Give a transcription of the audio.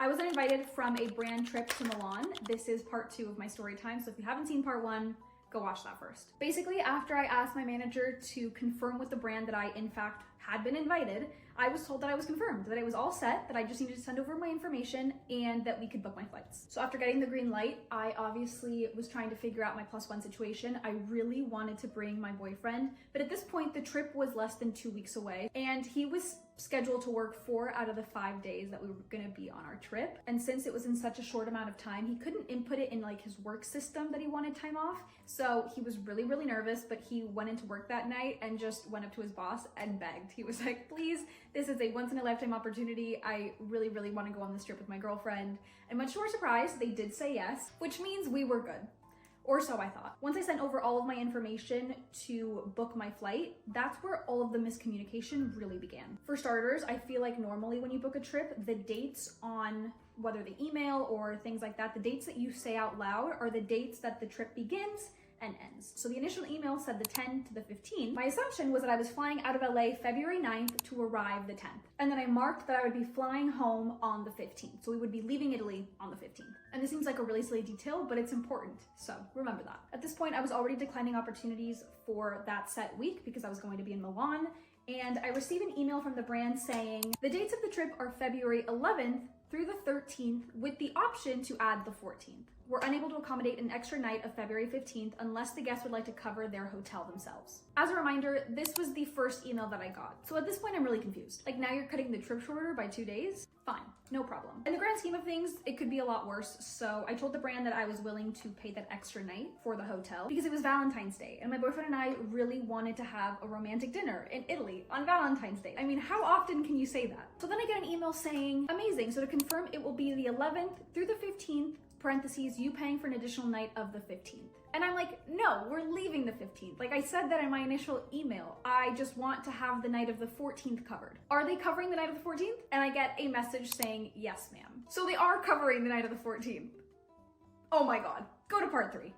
I was invited from a brand trip to Milan. This is part 2 of my story time, so if you haven't seen part 1, go watch that first. Basically, after I asked my manager to confirm with the brand that I, in fact, had been invited, I was told that I was confirmed, that it was all set, that I just needed to send over my information and that we could book my flights. So after getting the green light, I obviously was trying to figure out my +1 situation. I really wanted to bring my boyfriend, but at this point, the trip was less than 2 weeks away, and he was scheduled to work 4 out of the 5 days that we were gonna be on our trip. And since it was in such a short amount of time, he couldn't input it in like his work system that he wanted time off. So he was really, really nervous, but he went into work that night and just went up to his boss and begged. He was like, please, this is a once in a lifetime opportunity. I really, really wanna go on this trip with my girlfriend. And much to our surprise, they did say yes, which means we were good. Or so I thought. Once I sent over all of my information to book my flight, that's where all of the miscommunication really began. For starters, I feel like normally when you book a trip, the dates on whether the email or things like that, the dates that you say out loud are the dates that the trip begins and ends. So the initial email said the 10th to the 15th. My assumption was that I was flying out of LA February 9th to arrive the 10th. And then I marked that I would be flying home on the 15th. So we would be leaving Italy on the 15th. And this seems like a really silly detail, but it's important. So remember that. At this point, I was already declining opportunities for that set week because I was going to be in Milan. And I received an email from the brand saying, the dates of the trip are February 11th through the 13th with the option to add the 14th. We're unable to accommodate an extra night of February 15th unless the guests would like to cover their hotel themselves. As a reminder, this was the first email that I got. So at this point, I'm really confused. Like, now you're cutting the trip shorter by 2 days? Fine, no problem. In the grand scheme of things, it could be a lot worse. So I told the brand that I was willing to pay that extra night for the hotel because it was Valentine's Day. And my boyfriend and I really wanted to have a romantic dinner in Italy on Valentine's Day. I mean, how often can you say that? So then I get an email saying, amazing. So to confirm, it will be the 11th through the 15th, parentheses, you paying for an additional night of the 15th. And I'm like, no, we're leaving the 15th. Like I said that in my initial email, I just want to have the night of the 14th covered. Are they covering the night of the 14th? And I get a message saying, yes, ma'am. So they are covering the night of the 14th. Oh my God, go to part 3.